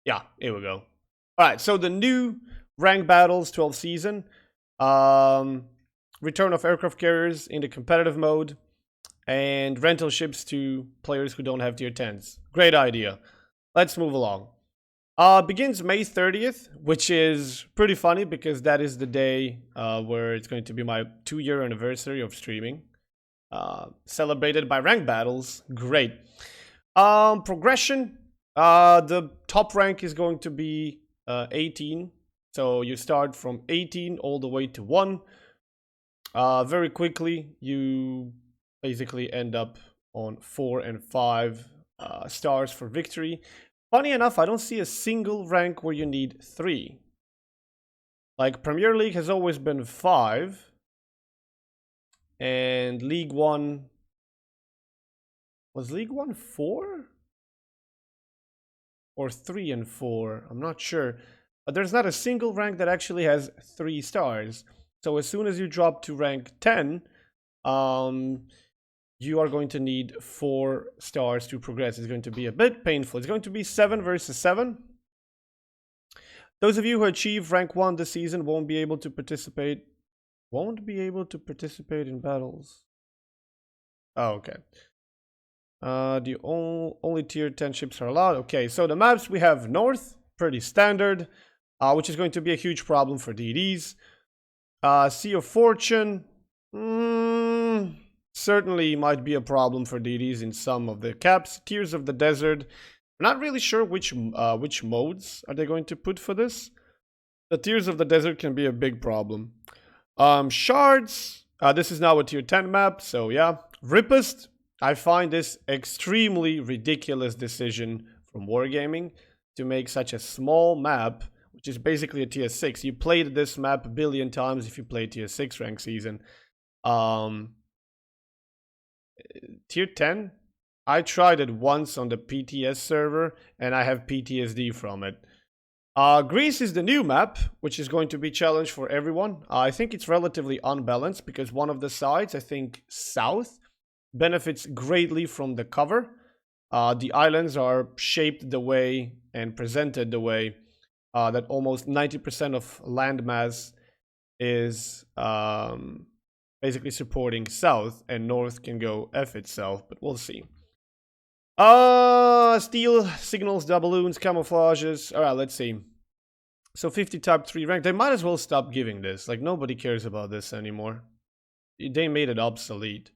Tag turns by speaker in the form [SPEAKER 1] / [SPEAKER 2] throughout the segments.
[SPEAKER 1] Yeah, here we go. All right, so the new rank battles 12th season, um, return of aircraft carriers in the competitive mode, and rental ships to players who don't have tier 10s. Great idea. Let's move along. Begins May 30th, which is pretty funny because that is the day where it's going to be my 2-year anniversary of streaming. Celebrated by rank battles. Great. Progression. The top rank is going to be 18. So you start from 18 all the way to 1. Very quickly, you basically end up on 4 and 5 stars for victory. Funny enough, I don't see a single rank where you need 3. Like, Premier League has always been 5. And League 1... Was League 1 4? Or 3 and 4? I'm not sure. But there's not a single rank that actually has 3 stars. So as soon as you drop to rank 10, you are going to need 4 stars to progress. It's going to be a bit painful. It's going to be 7 versus 7. Those of you who achieve rank 1 this season won't be able to participate in battles. Oh, okay. The only tier 10 ships are allowed. Okay, so the maps we have North, pretty standard, which is going to be a huge problem for DDs. Sea of Fortune, certainly might be a problem for DDs in some of the caps. Tears of the Desert, I'm not really sure which modes are they going to put for this. The Tears of the Desert can be a big problem. Shards, this is now a tier 10 map, so yeah. Rippist, I find this extremely ridiculous decision from Wargaming to make such a small map, which is basically a tier 6. You played this map a billion times if you play tier 6 rank season. Tier 10? I tried it once on the PTS server, and I have PTSD from it. Greece is the new map, which is going to be challenge for everyone. I think it's relatively unbalanced because one of the sides, I think south, benefits greatly from the cover. The islands are shaped the way and presented the way that almost 90% of landmass is basically supporting south, and north can go F itself, but we'll see. Steel, signals, doubloons, camouflages. Alright, let's see. So 50 type 3 rank. They might as well stop giving this. Like, nobody cares about this anymore. They made it obsolete.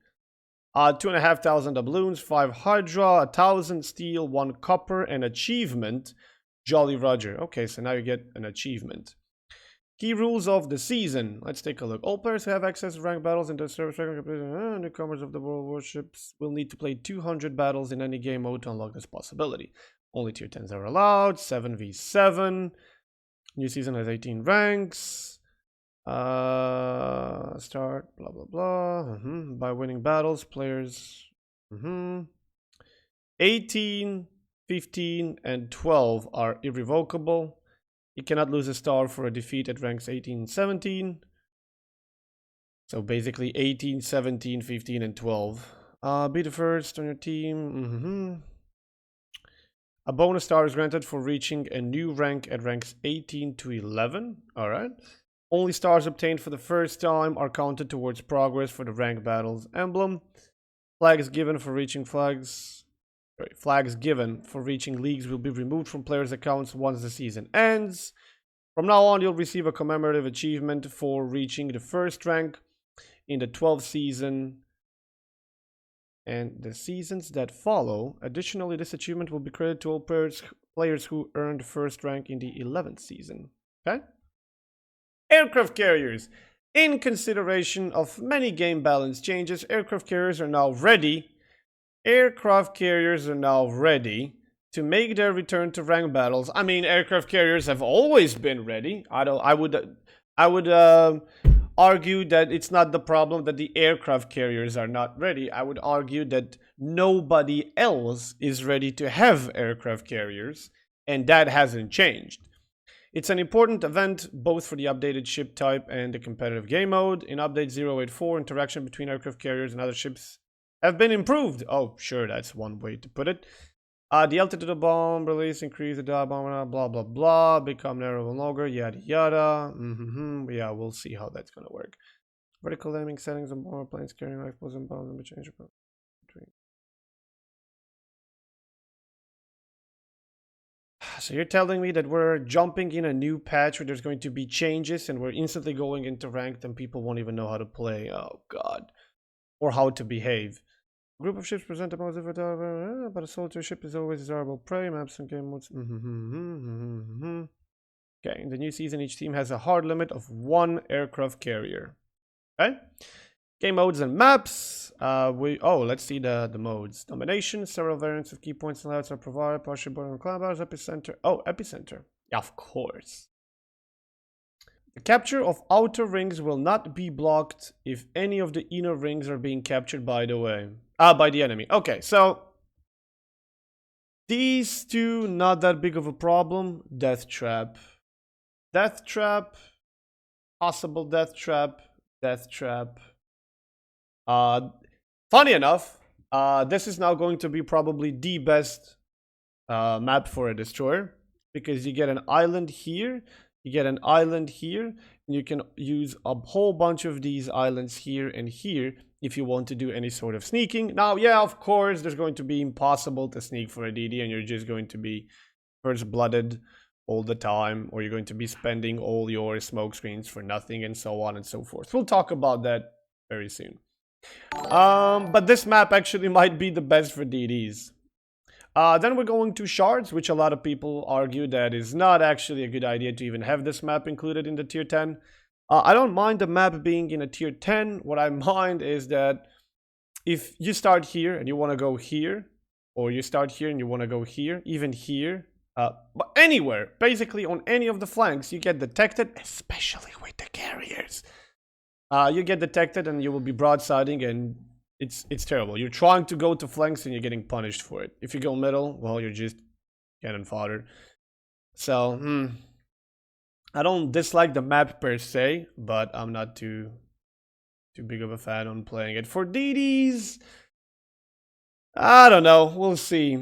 [SPEAKER 1] 2,500 doubloons, 5 Hydra, 1,000 steel, 1 copper, and achievement, Jolly Roger. Okay, so now you get an achievement. Key rules of the season. Let's take a look. All players who have access to ranked battles in the service newcomers of the world warships will need to play 200 battles in any game mode to unlock this possibility. Only tier 10s are allowed. 7v7. New season has 18 ranks. Start, blah, blah, blah. By winning battles, players... 18, 15, and 12 are irrevocable. You cannot lose a star for a defeat at ranks 18 and 17. So basically 18, 17, 15, and 12. Be the first on your team. A bonus star is granted for reaching a new rank at ranks 18 to 11. Alright. Only stars obtained for the first time are counted towards progress for the rank battles emblem. Flags given for reaching leagues will be removed from players' accounts once the season ends. From now on, you'll receive a commemorative achievement for reaching the first rank in the 12th season and the seasons that follow. Additionally, this achievement will be credited to all players who earned first rank in the 11th season. Okay? Aircraft carriers. In consideration of many game balance changes, aircraft carriers are now ready to make their return to rank battles. I mean, aircraft carriers have always been ready. I would argue that it's not the problem that the aircraft carriers are not ready. I would argue that nobody else is ready to have aircraft carriers, and that hasn't changed. It's an important event both for the updated ship type and the competitive game mode. In update 084, interaction between aircraft carriers and other ships have been improved. Oh, sure, that's one way to put it. The altitude of the bomb release increase the dive bomb, blah blah blah, become narrow and longer, yada yada. Yeah, we'll see how that's gonna work. Vertical aiming settings on bomber planes carrying rifles and bombs and changeable. So you're telling me that we're jumping in a new patch where there's going to be changes and we're instantly going into ranked and people won't even know how to play. Oh god. Or how to behave. A group of ships present a positive but a solitary ship is always desirable prey, maps and game modes. Okay, in the new season each team has a hard limit of 1 aircraft carrier. Okay? Game modes and maps. Let's see the modes. Domination, several variants of key points and layouts are provided. Partial border and cloud bars, epicenter. Oh, epicenter. Yeah, of course. The capture of outer rings will not be blocked if any of the inner rings are being captured by the enemy. Okay, so these two not that big of a problem. Death trap. Death trap. Possible death trap. Death trap. Funny enough, this is now going to be probably the best map for a destroyer because you get an island here, you get an island here, and you can use a whole bunch of these islands here and here if you want to do any sort of sneaking. Now, yeah, of course, there's going to be impossible to sneak for a DD, and you're just going to be first-blooded all the time, or you're going to be spending all your smoke screens for nothing, and so on and so forth. We'll talk about that very soon. But this map actually might be the best for DDs. Then we're going to shards, which a lot of people argue that is not actually a good idea to even have this map included in the tier 10. I don't mind the map being in a tier 10. What I mind is that if you start here and you want to go here, or you start here and you want to go here, even here, but anywhere, basically on any of the flanks, you get detected, especially with the carriers. You get detected and you will be broadsiding, and it's terrible. You're trying to go to flanks and you're getting punished for it. If you go middle, well, you're just cannon fodder. So, I don't dislike the map per se, but I'm not too big of a fan on playing it. For DDs, I don't know. We'll see.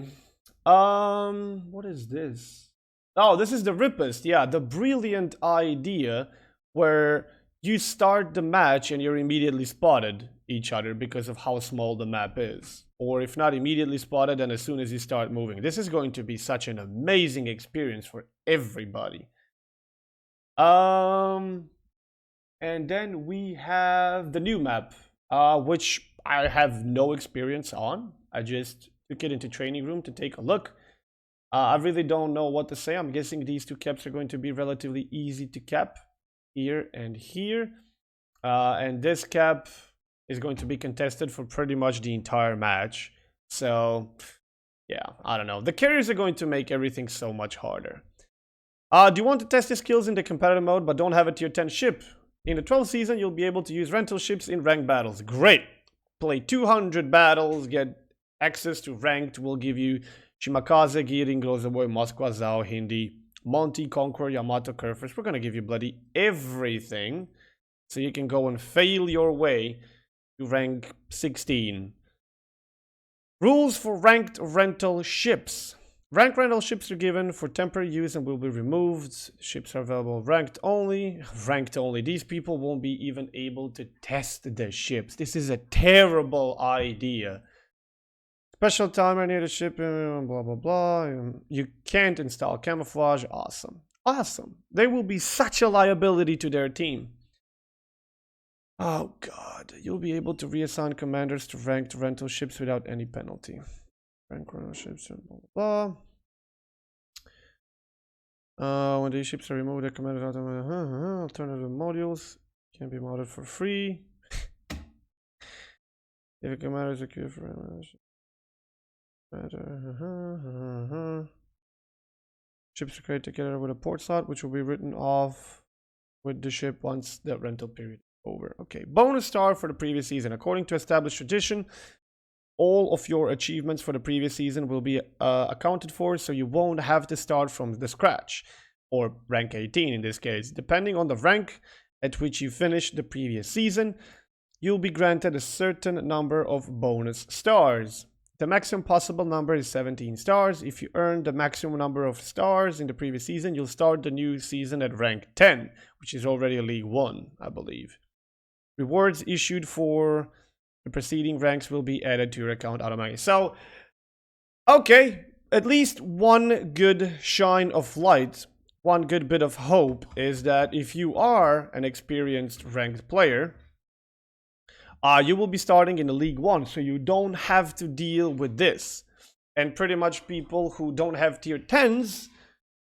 [SPEAKER 1] What is this? Oh, this is the Rippist. Yeah, the brilliant idea where you start the match and you're immediately spotted each other because of how small the map is. Or if not immediately spotted, then as soon as you start moving. This is going to be such an amazing experience for everybody. And then we have the new map, which I have no experience on. I just took it into training room to take a look. I really don't know what to say. I'm guessing these two caps are going to be relatively easy to cap. Here and here. And this cap is going to be contested for pretty much the entire match. So, yeah, I don't know. The carriers are going to make everything so much harder. Do you want to test your skills in the competitive mode but don't have a tier 10 ship? In the 12th season, you'll be able to use rental ships in ranked battles. Great! Play 200 battles, get access to ranked. We'll give you Shimakaze, Girin, Grozaboy, Moskwa, Zhao, Hindi, Monty, Conqueror, Yamato, Kerfers. We're gonna give you bloody everything. So you can go and fail your way to rank 16. Rules for ranked rental ships. Ranked rental ships are given for temporary use and will be removed. Ships are available ranked only. Ranked only. These people won't be even able to test the ships. This is a terrible idea. Special timer near the ship, blah blah blah. You can't install camouflage. Awesome. Awesome. They will be such a liability to their team. Oh god. You'll be able to reassign commanders to ranked rental ships without any penalty. Rank rental ships, blah blah blah. When these ships are removed, the commanders alternative modules can be modded for free. If a commander is acquired for ships are created together with a port slot, which will be written off with the ship once the rental period is over. Okay, bonus star for the previous season. According to established tradition, all of your achievements for the previous season will be accounted for, so you won't have to start from the scratch, or rank 18 in this case. Depending on the rank at which you finished the previous season, you'll be granted a certain number of bonus stars. The maximum possible number is 17 stars. If you earn the maximum number of stars in the previous season, you'll start the new season at rank 10, which is already a League 1, I believe. Rewards issued for the preceding ranks will be added to your account automatically. So, okay, at least one good shine of light, one good bit of hope is that if you are an experienced ranked player, you will be starting in the League 1, so you don't have to deal with this. And pretty much people who don't have tier 10s,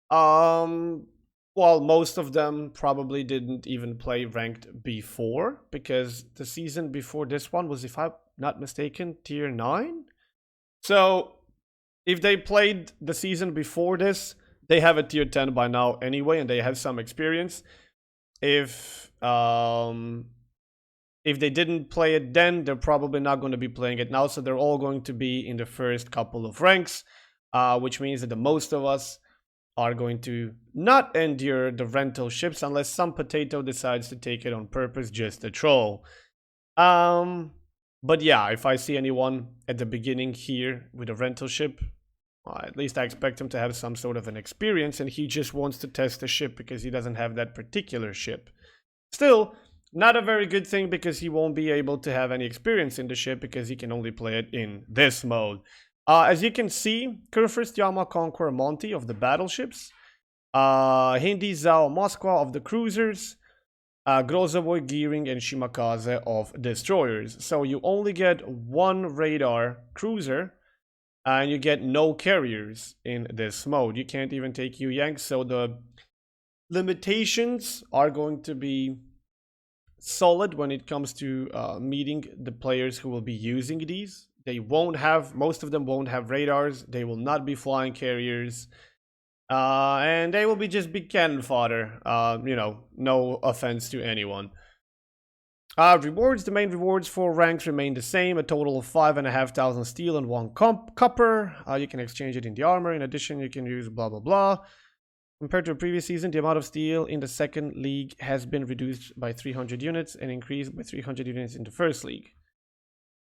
[SPEAKER 1] well, most of them probably didn't even play ranked before, because the season before this one was, if I'm not mistaken, tier 9. So if they played the season before this, they have a tier 10 by now anyway, and they have some experience. If they didn't play it then, they're probably not going to be playing it now, so they're all going to be in the first couple of ranks, which means that the most of us are going to not endure the rental ships unless some potato decides to take it on purpose just to troll. But yeah, if I see anyone at the beginning here with a rental ship, at least I expect him to have some sort of an experience, and he just wants to test the ship because he doesn't have that particular ship. Still, not a very good thing because he won't be able to have any experience in the ship because he can only play it in this mode. As you can see, Kurfürst Yama Conqueror Monty of the battleships, Hindi Zhao Moskwa of the cruisers, Grozovoy Gearing and Shimakaze of destroyers. So you only get one radar cruiser and you get no carriers in this mode. You can't even take Yu Yang, so the limitations are going to be solid when it comes to meeting the players who will be using these. They won't have, most of them won't have radars, they will not be flying carriers, and they will be just big cannon fodder, you know, no offense to anyone. Rewards, the main rewards for ranks remain the same, a total of 5,500 steel and 1 copper. You can exchange it in the armor. In addition, you can use blah blah blah. Compared to the previous season, the amount of steel in the second league has been reduced by 300 units and increased by 300 units in the first league.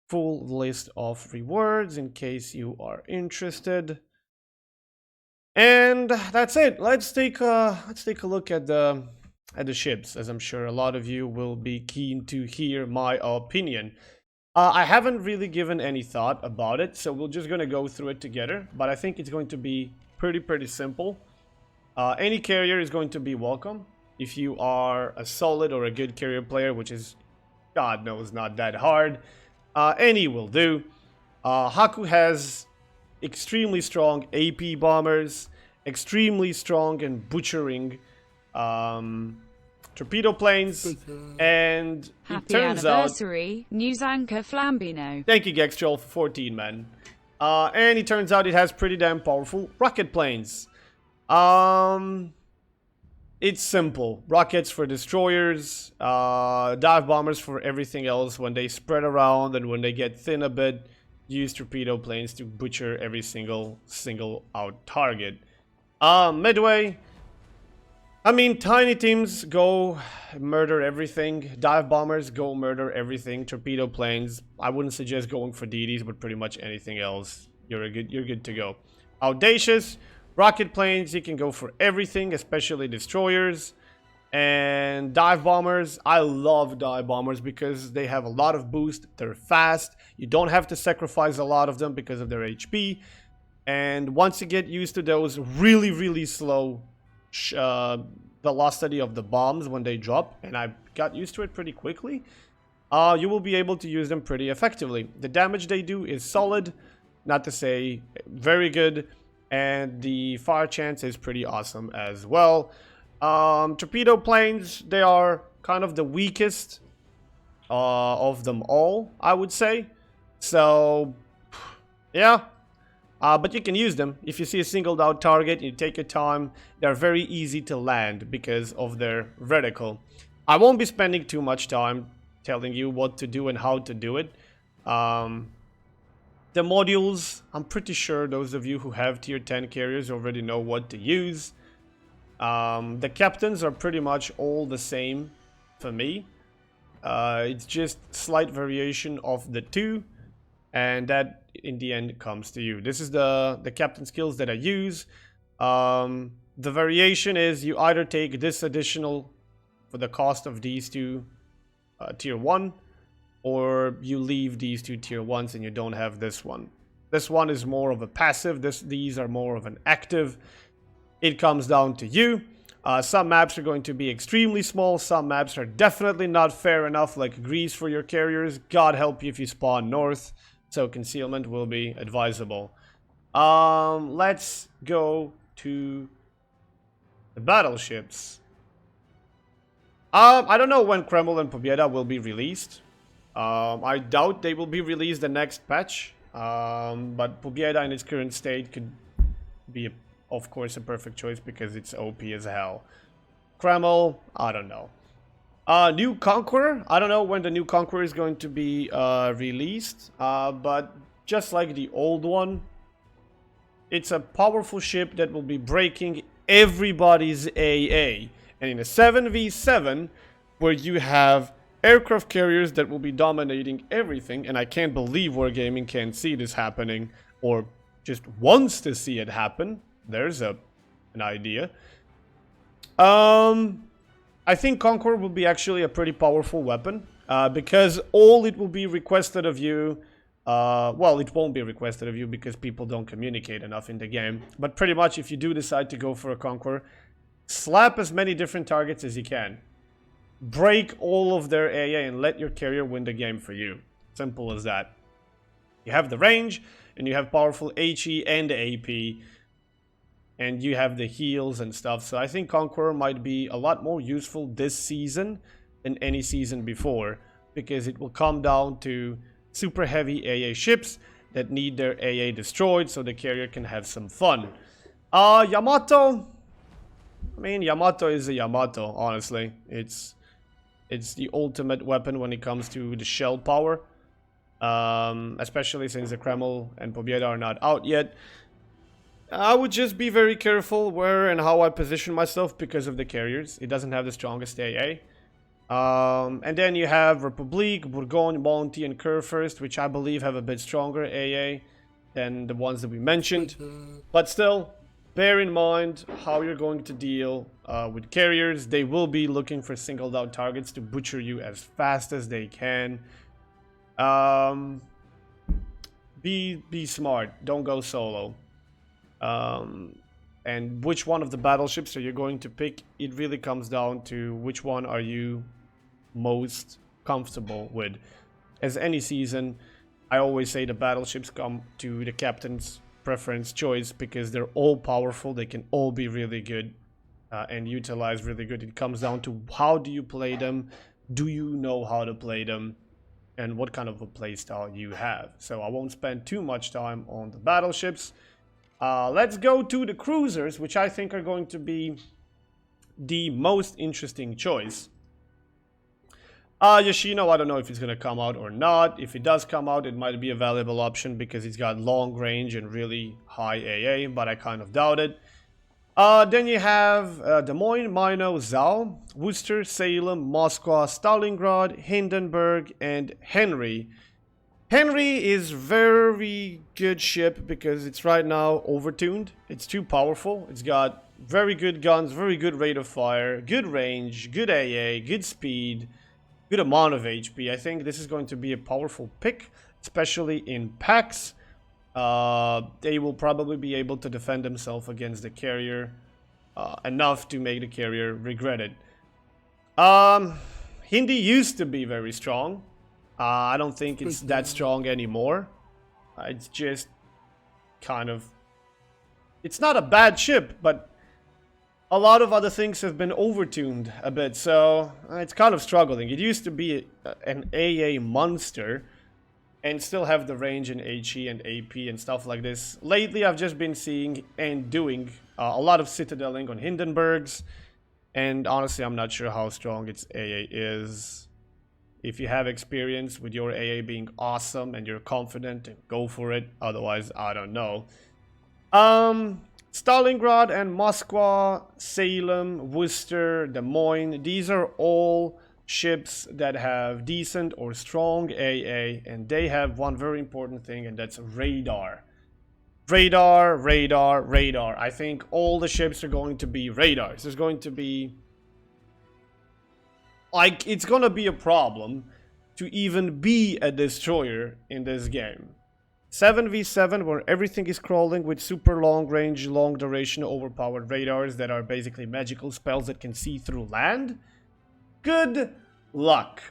[SPEAKER 1] Full list of rewards in case you are interested. And that's it. Let's take a look at the ships, as I'm sure a lot of you will be keen to hear my opinion. I haven't really given any thought about it, so we're just gonna go through it together. But I think it's going to be pretty simple. Any carrier is going to be welcome if you are a solid or a good carrier player, which is, God knows, not that hard. Any will do. Haku has extremely strong AP bombers, extremely strong and butchering torpedo planes, and
[SPEAKER 2] Happy
[SPEAKER 1] it turns
[SPEAKER 2] anniversary, news anchor Flambino.
[SPEAKER 1] Thank you, Gextrol, for 14, man. And it turns out it has pretty damn powerful rocket planes. It's simple. Rockets for destroyers, dive bombers for everything else. When they spread around and when they get thin a bit, use torpedo planes to butcher every single out target. Midway, I mean, tiny teams go murder everything. Dive bombers go murder everything. Torpedo planes, I wouldn't suggest going for DDs, but pretty much anything else, you're good to go. Audacious. Rocket planes, you can go for everything, especially destroyers. And dive bombers, I love dive bombers because they have a lot of boost, they're fast, you don't have to sacrifice a lot of them because of their HP. And once you get used to those really slow velocity of the bombs when they drop, and I got used to it pretty quickly, you will be able to use them pretty effectively. The damage they do is solid, not to say very good. And the fire chance is pretty awesome as well. Torpedo planes, they are kind of the weakest of them all, I would say. So, yeah. But you can use them. If you see a singled out target, you take your time. They're very easy to land because of their reticle. I won't be spending too much time telling you what to do and how to do it. The modules, I'm pretty sure those of you who have tier 10 carriers already know what to use. The captains are pretty much all the same for me. It's just slight variation of the two. and that in the end comes to you. This is the captain skills that I use. The variation is you either take this additional for the cost of these two tier 1, or you leave these two tier 1s and you don't have this one. This one is more of a passive, these are more of an active. It comes down to you. Some maps are going to be extremely small, some maps are definitely not fair enough, like Greece for your carriers. God help you if you spawn north, so concealment will be advisable. Let's go to the battleships. I don't know when Kreml and Pobieda will be released. I doubt they will be released the next patch. But Pobieda in its current state could be, of course, a perfect choice because it's OP as hell. Kreml, I don't know. New Conqueror, I don't know when the new Conqueror is going to be released. But just like the old one, it's a powerful ship that will be breaking everybody's AA. And in a 7v7, where you have aircraft carriers that will be dominating everything, and I can't believe Wargaming can't see this happening, or just wants to see it happen. There's an idea. I think Conqueror will be actually a pretty powerful weapon, because all it will be requested of you, well, it won't be requested of you because people don't communicate enough in the game, but pretty much if you do decide to go for a Conqueror, slap as many different targets as you can. Break all of their AA and let your carrier win the game for you. Simple as that. You have the range, and you have powerful HE and AP, and you have the heals and stuff. So I think Conqueror might be a lot more useful this season than any season before, because it will come down to super heavy AA ships that need their AA destroyed so the carrier can have some fun. Yamato, I mean, Yamato is a Yamato, honestly. It's the ultimate weapon when it comes to the shell power. Especially since the Kreml and Pobieda are not out yet. I would just be very careful where and how I position myself because of the carriers. It doesn't have the strongest AA. And then you have Republique, Bourgogne, Monty, and Kurfürst, which I believe have a bit stronger AA than the ones that we mentioned. But still, bear in mind how you're going to deal with carriers. They will be looking for singled out targets to butcher you as fast as they can. Be smart. Don't go solo. And which one of the battleships are you going to pick? It really comes down to which one are you most comfortable with. As any season, I always say the battleships come to the captain's preference choice because they're all powerful. They can all be really good and utilize really good. It comes down to how do you play them, do you know how to play them, and what kind of a playstyle you have. So I won't spend too much time on the battleships. Let's go to the cruisers, which I think are going to be the most interesting choice. Yoshino, I don't know if it's going to come out or not. If it does come out, it might be a valuable option because it's got long range and really high AA, but I kind of doubt it. Then you have Des Moines, Mino, Zal, Worcester, Salem, Moscow, Stalingrad, Hindenburg, and Henry. Henry is very good ship because it's right now overtuned. It's too powerful. It's got very good guns, very good rate of fire, good range, good AA, good speed, good amount of HP. I think this is going to be a powerful pick, especially in packs. They will probably be able to defend themselves against the carrier enough to make the carrier regret it. Hindi used to be very strong. I don't think it's that strong anymore. It's just kind of... It's not a bad ship, but a lot of other things have been overtuned a bit, so it's kind of struggling. It used to be an AA monster and still have the range in HE and AP and stuff like this. Lately, I've just been seeing and doing a lot of citadeling on Hindenburgs, and honestly, I'm not sure how strong its AA is. If you have experience with your AA being awesome and you're confident, go for it. Otherwise, I don't know. Stalingrad and Moscow, Salem, Worcester, Des Moines, these are all ships that have decent or strong AA, and they have one very important thing, and that's radar. Radar, radar, radar. I think all the ships are going to be radars. There's going to be... like, it's gonna be a problem to even be a destroyer in this game. 7v7 where everything is crawling with super long range, long duration, overpowered radars that are basically magical spells that can see through land. Good luck.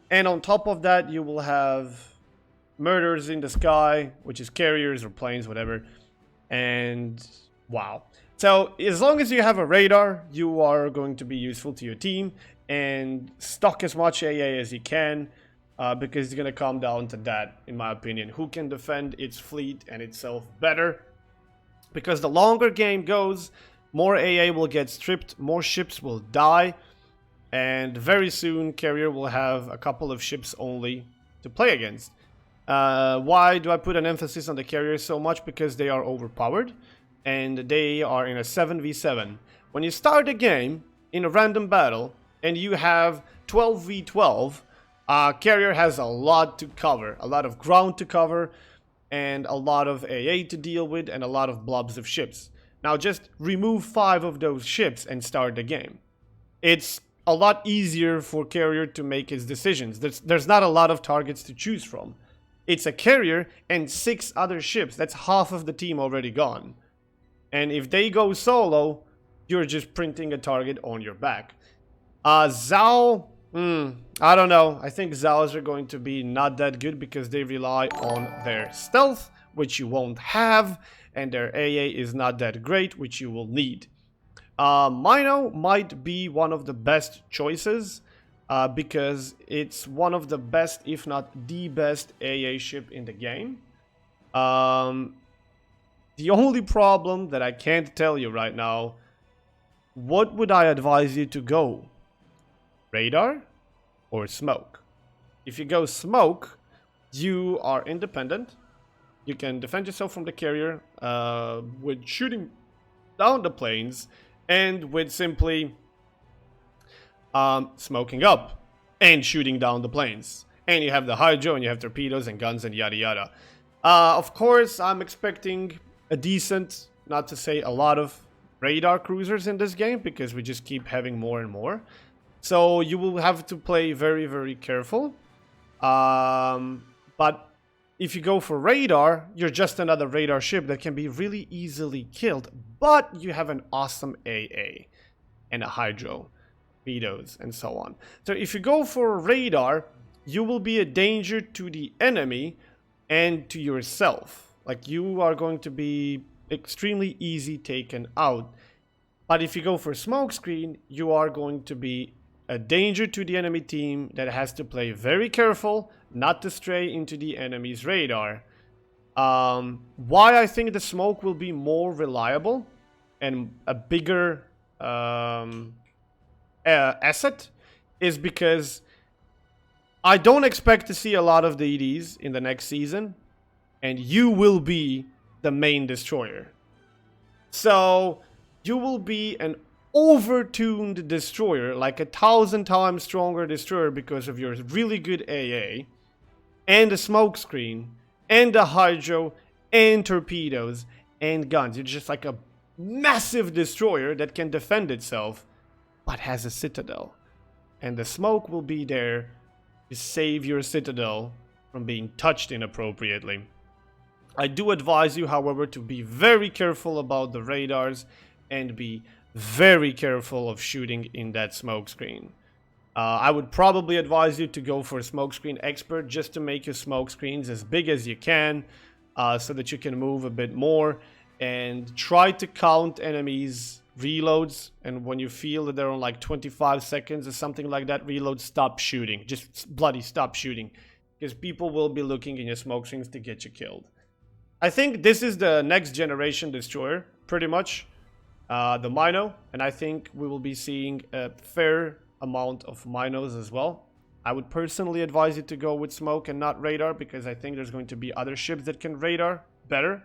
[SPEAKER 1] And on top of that, you will have murders in the sky, which is carriers or planes, whatever. And wow. So as long as you have a radar, you are going to be useful to your team, and stock as much AA as you can, because it's going to come down to that, in my opinion. Who can defend its fleet and itself better? Because the longer game goes, more AA will get stripped, more ships will die, and very soon carrier will have a couple of ships only to play against. Why do I put an emphasis on the carriers so much? Because they are overpowered, and they are in a 7v7. When you start a game in a random battle, and you have 12v12, carrier has a lot to cover, a lot of ground to cover, and a lot of AA to deal with, and a lot of blobs of ships. Now just remove 5 of those ships and start the game. It's a lot easier for carrier to make his decisions. There's not a lot of targets to choose from. It's a carrier and 6 other ships. That's half of the team already gone. And if they go solo, you're just printing a target on your back. Zao, I don't know. I think Zaos are going to be not that good because they rely on their stealth, which you won't have, and their AA is not that great, which you will need. Mino might be one of the best choices, because it's one of the best, if not the best, AA ship in the game. The only problem that I can't tell you right now, what would I advise you to go? Radar or smoke? If you go smoke, you are independent. You can defend yourself from the carrier with shooting down the planes, and with simply smoking up and shooting down the planes. And you have the hydro, and you have torpedoes and guns and yada yada. Of course, I'm expecting a decent, not to say a lot of radar cruisers in this game, because we just keep having more and more. So you will have to play very, very careful. But if you go for radar, you're just another radar ship that can be really easily killed. But you have an awesome AA and a hydro, torpedoes, and so on. So if you go for radar, you will be a danger to the enemy and to yourself. Like, you are going to be extremely easy taken out. But if you go for smokescreen, you are going to be a danger to the enemy team that has to play very careful not to stray into the enemy's radar. Why I think the smoke will be more reliable and a bigger asset is because I don't expect to see a lot of DDs in the next season, and you will be the main destroyer. So you will be an overtuned destroyer, like 1,000 times stronger destroyer because of your really good AA, and a smokescreen, and a hydro, and torpedoes, and guns. You're just like a massive destroyer that can defend itself, but has a citadel. And the smoke will be there to save your citadel from being touched inappropriately. I do advise you, however, to be very careful about the radars and be very careful of shooting in that smokescreen. I would probably advise you to go for a smokescreen expert just to make your smokescreens as big as you can, so that you can move a bit more, and try to count enemies' reloads, and when you feel that they're on like 25 seconds or something like that, reload, stop shooting. Just bloody stop shooting, because people will be looking in your smokescreens to get you killed. I think this is the next generation destroyer, pretty much. The Mino, and I think we will be seeing a fair amount of Minos as well. I would personally advise you to go with smoke and not radar, because I think there's going to be other ships that can radar better.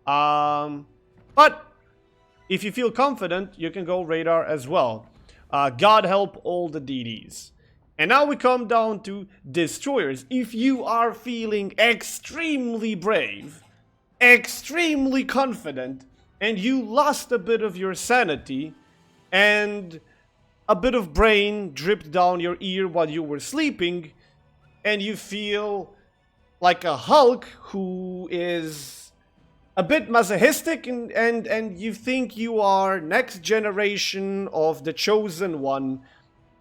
[SPEAKER 1] But if you feel confident, you can go radar as well. God help all the DDs. And now we come down to destroyers. If you are feeling extremely brave, extremely confident, and you lost a bit of your sanity, and a bit of brain dripped down your ear while you were sleeping, and you feel like a Hulk who is a bit masochistic, and you think you are next generation of the chosen one,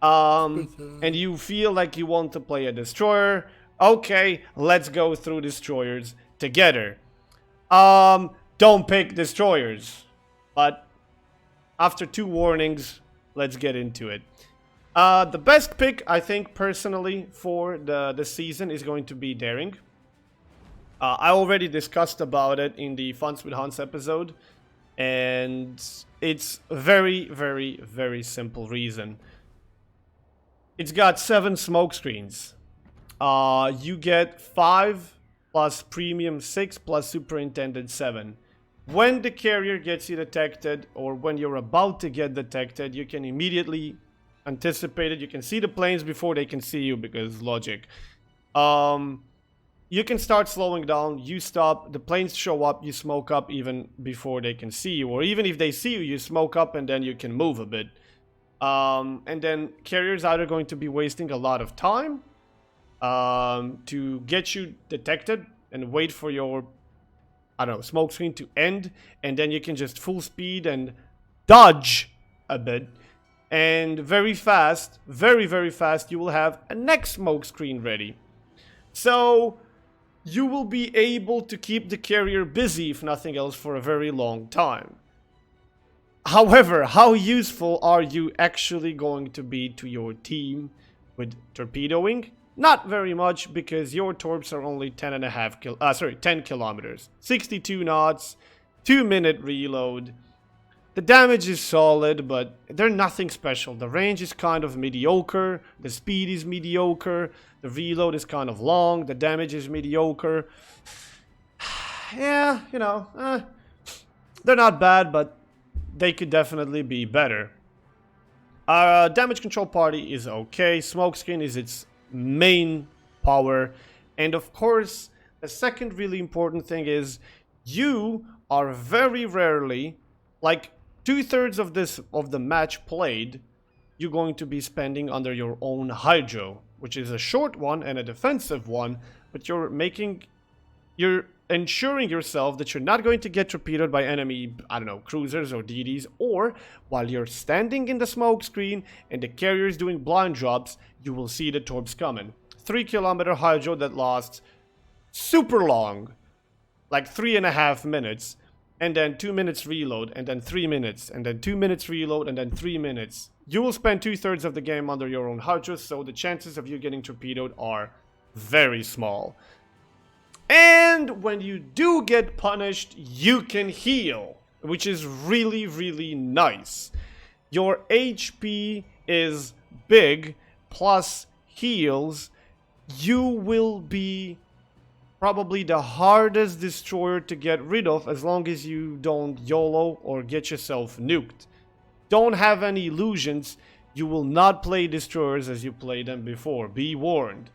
[SPEAKER 1] and you feel like you want to play a destroyer, okay, let's go through destroyers together. Don't pick destroyers, but after 2 warnings, let's get into it. The best pick, I think, personally, for the season is going to be Daring. I already discussed about it in the Funs with Hans episode, and it's very, very, very simple reason. It's got 7 smoke screens. You get 5 plus Premium 6 plus Superintendent 7. When the carrier gets you detected, or when you're about to get detected, you can immediately anticipate it. You can see the planes before they can see you, because logic. You can start slowing down, you stop, the planes show up, you smoke up even before they can see you. Or even if they see you, you smoke up and then you can move a bit. And then carriers either going to be wasting a lot of time to get you detected and wait for your, I don't know, smoke screen to end, and then you can just full speed and dodge a bit, and very fast, very, very fast, you will have a next smoke screen ready. So you will be able to keep the carrier busy, if nothing else, for a very long time. However, how useful are you actually going to be to your team with torpedoing? Not very much, because your torps are only 10 kilometers, 62 knots, 2-minute reload. The damage is solid, but they're nothing special. The range is kind of mediocre, the speed is mediocre, the reload is kind of long, the damage is mediocre. Yeah, you know, they're not bad, but they could definitely be better. Damage control party is okay. Smokescreen is its main power, and of course the second really important thing is you are very rarely, like 2/3 of the match played, you're going to be spending under your own hydro, which is a short one and a defensive one, but you're ensuring yourself that you're not going to get torpedoed by enemy, I don't know, cruisers or DDs, or while you're standing in the smoke screen and the carrier is doing blind drops, you will see the torps coming. 3-kilometer hydro that lasts super long, like 3.5 minutes, and then 2 minutes reload, and then 3 minutes, and then 2 minutes reload, and then 3 minutes. You will spend 2/3 of the game under your own hydro, so the chances of you getting torpedoed are very small. And when you do get punished, you can heal, which is really, really nice. Your HP is big, plus heals. You will be probably the hardest destroyer to get rid of, as long as you don't YOLO or get yourself nuked. Don't have any illusions. You will not play destroyers as you played them before. Be warned.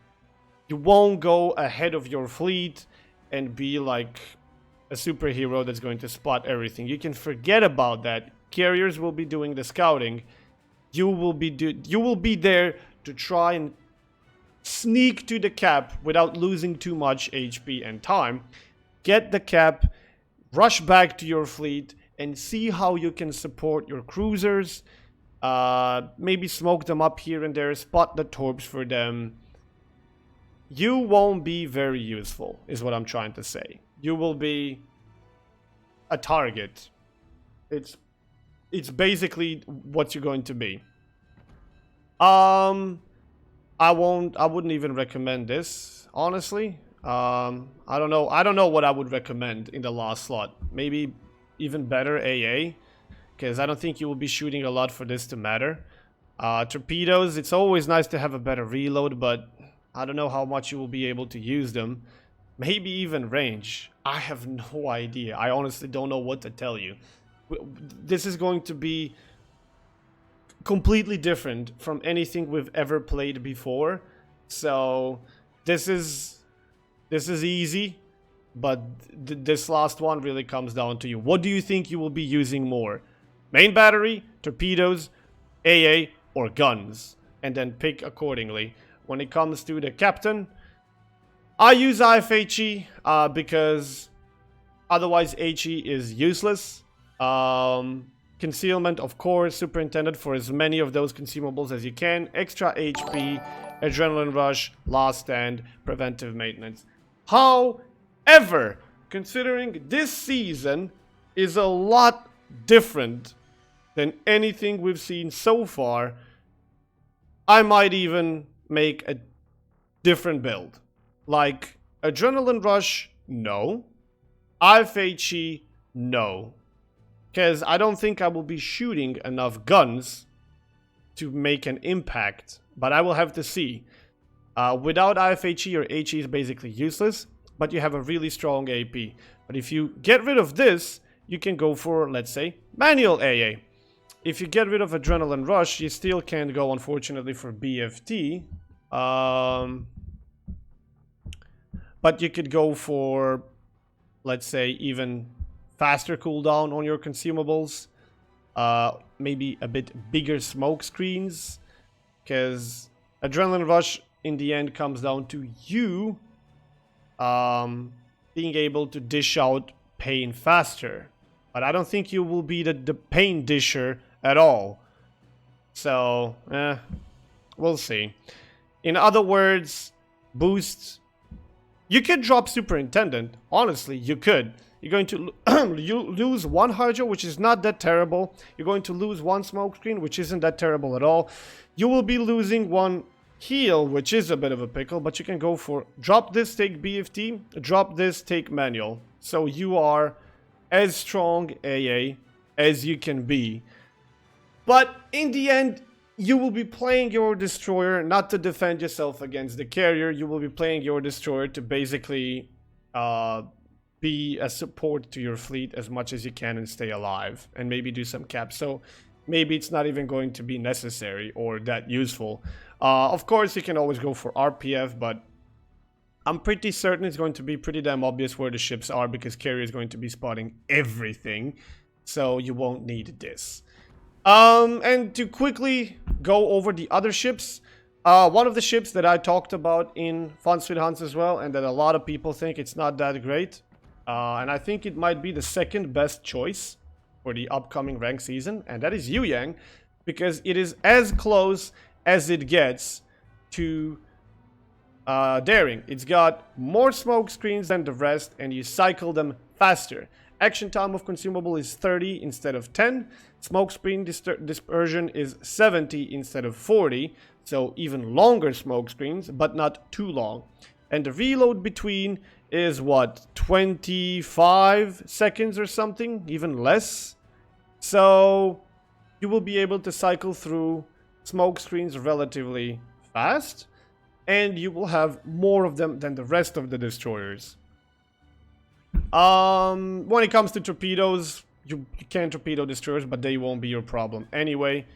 [SPEAKER 1] You won't go ahead of your fleet and be like a superhero that's going to spot everything. You can forget about that. Carriers will be doing the scouting. You will be there to try and sneak to the cap without losing too much HP and time. Get the cap, rush back to your fleet, and see how you can support your cruisers. Maybe smoke them up here and there, spot the torps for them. You won't be very useful, is what I'm trying to say. You will be a target. It's basically what you're going to be. I wouldn't even recommend this, honestly. I don't know what I would recommend in the last slot. Maybe even better AA, because I don't think you will be shooting a lot for this to matter. Torpedoes, it's always nice to have a better reload, but I don't know how much you will be able to use them. Maybe even range. I have no idea. I honestly don't know what to tell you. This is going to be completely different from anything we've ever played before. So this is easy, but this last one really comes down to you. What do you think you will be using more? Main battery, torpedoes, AA, or guns? And then pick accordingly. When it comes to the captain, I use IFHE because otherwise HE is useless. Concealment, of course, superintendent for as many of those consumables as you can. Extra HP, adrenaline rush, last stand, preventive maintenance. However, considering this season is a lot different than anything we've seen so far, I might even make a different build. Like, adrenaline rush, no. IFHE, no. Because I don't think I will be shooting enough guns to make an impact. But I will have to see. Without IFHE, your HE is basically useless. But you have a really strong AP. But if you get rid of this, you can go for, let's say, manual AA. If you get rid of adrenaline rush, you still can't go, unfortunately, for BFT. But you could go for, let's say, even faster cooldown on your consumables. Maybe a bit bigger smoke screens. Because adrenaline rush, in the end, comes down to you being able to dish out pain faster. But I don't think you will be the pain disher at all. So, we'll see. In other words, boosts. You could drop superintendent. Honestly, you could. You're going to you lose one Hydra, which is not that terrible. You're going to lose one smoke screen, which isn't that terrible at all. You will be losing one heal, which is a bit of a pickle, but you can go for drop this, take BFT, drop this, take manual. So you are as strong AA as you can be. But in the end, you will be playing your destroyer not to defend yourself against the carrier. You will be playing your destroyer to basically be a support to your fleet as much as you can and stay alive. And maybe do some caps. So maybe it's not even going to be necessary or that useful. Of course, you can always go for RPF, but I'm pretty certain it's going to be pretty damn obvious where the ships are because carrier is going to be spotting everything. So you won't need this. And to quickly go over the other ships, one of the ships that I talked about in Fun Sweet Hunts as well, and that a lot of people think it's not that great, and I think it might be the second best choice for the upcoming rank season, and that is Yu Yang, because it is as close as it gets to daring. It's got more smoke screens than the rest, and you cycle them faster. Action time of consumable is 30 instead of 10. Smoke screen dispersion is 70 instead of 40. So even longer smoke screens, but not too long. And the reload between is what? 25 seconds or something? Even less. So you will be able to cycle through smoke screens relatively fast. And you will have more of them than the rest of the destroyers. When it comes to torpedoes, you can torpedo destroyers, but they won't be your problem anyway.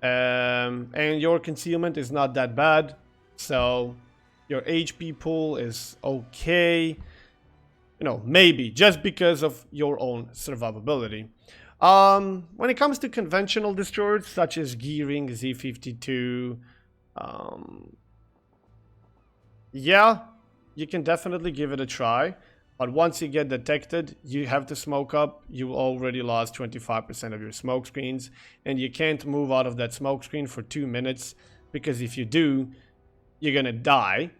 [SPEAKER 1] And your concealment is not that bad, so your HP pool is okay. You know, maybe, just because of your own survivability. When it comes to conventional destroyers, such as Gearing, Z52, yeah, you can definitely give it a try. But once you get detected, you have to smoke up. You already lost 25% of your smoke screens. And you can't move out of that smoke screen for 2 minutes. Because if you do, you're going to die.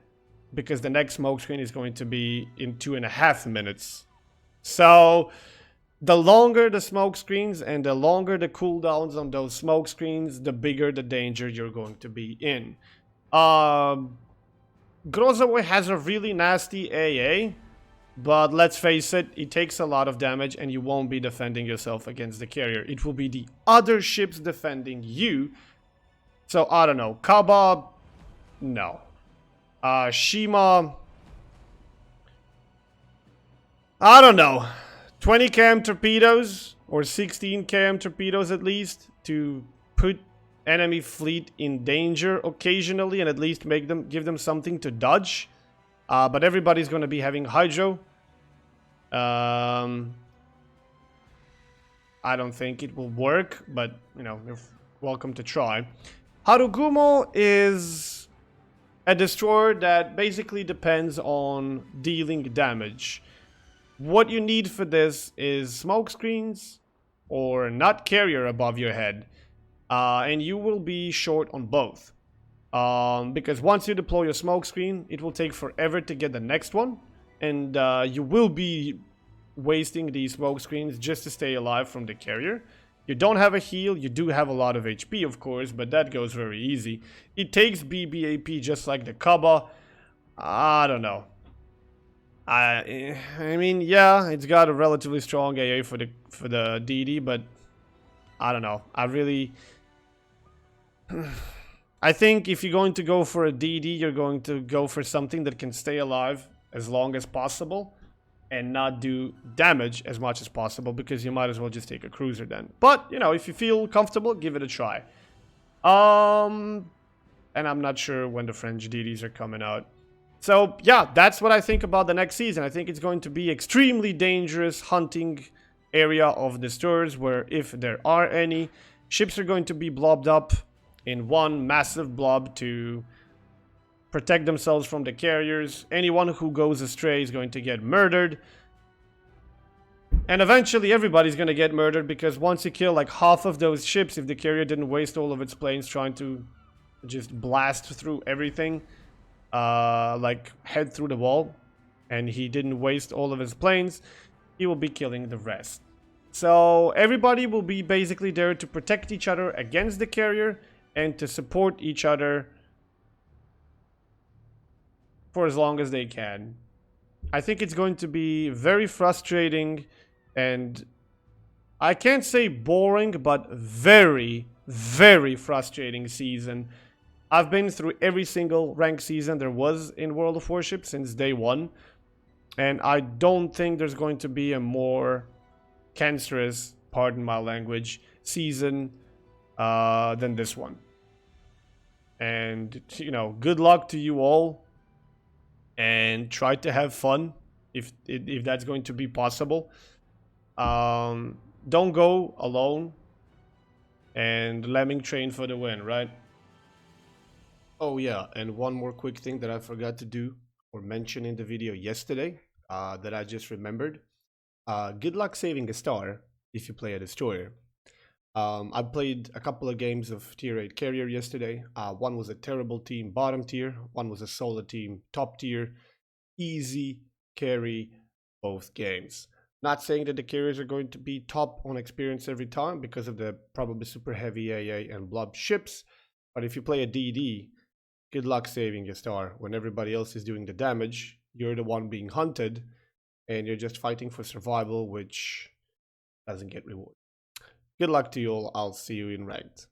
[SPEAKER 1] Because the next smoke screen is going to be in 2.5 minutes. So the longer the smoke screens and the longer the cooldowns on those smoke screens, the bigger the danger you're going to be in. Grozaway has a really nasty AA. But let's face it, it takes a lot of damage and you won't be defending yourself against the carrier. It will be the other ships defending you. So, I don't know. Kaba, no. Shima, I don't know. 20 cam torpedoes, or 16 cam torpedoes at least, to put enemy fleet in danger occasionally and at least give them something to dodge. But everybody's going to be having hydro. I don't think it will work, but you know, you're welcome to try. Harugumo is a destroyer that basically depends on dealing damage. What you need for this is smoke screens or not carrier above your head, and you will be short on both. Because once you deploy your smoke screen, it will take forever to get the next one, and you will be wasting these smoke screens just to stay alive from the carrier. You don't have a heal, you do have a lot of HP of course, but that goes very easy. It takes BBAP just like the Kaba. I don't know. I mean, yeah, it's got a relatively strong AA for the DD, but I don't know. I think if you're going to go for a DD, you're going to go for something that can stay alive as long as possible and not do damage as much as possible, because you might as well just take a cruiser then. But, you know, if you feel comfortable, give it a try. And I'm not sure when the French DDs are coming out. So, yeah, that's what I think about the next season. I think it's going to be extremely dangerous hunting area of destroyers, where if there are any, ships are going to be blobbed up in one massive blob to protect themselves from the carriers. Anyone who goes astray is going to get murdered. And eventually everybody's going to get murdered, because once you kill like half of those ships, if the carrier didn't waste all of its planes trying to just blast through everything, like head through the wall, and he didn't waste all of his planes, he will be killing the rest. So everybody will be basically there to protect each other against the carrier and to support each other for as long as they can. I think it's going to be very frustrating, and I can't say boring, but very, very frustrating season. I've been through every single ranked season there was in World of Warship since day one, and I don't think there's going to be a more cancerous, pardon my language, season than this one. And, you know, good luck to you all, and try to have fun if that's going to be possible. Don't go alone, and lemming train for the win, right? Oh yeah, and one more quick thing that I forgot to do or mention in the video yesterday, that I just remembered. Good luck saving a star if you play a destroyer. I played a couple of games of tier 8 carrier yesterday. One was a terrible team, bottom tier. One was a solid team, top tier. Easy carry both games. Not saying that the carriers are going to be top on experience every time because of the probably super heavy AA and blob ships. But if you play a DD, good luck saving your star. When everybody else is doing the damage, you're the one being hunted, and you're just fighting for survival, which doesn't get rewarded. Good luck to you all. I'll see you in ranked.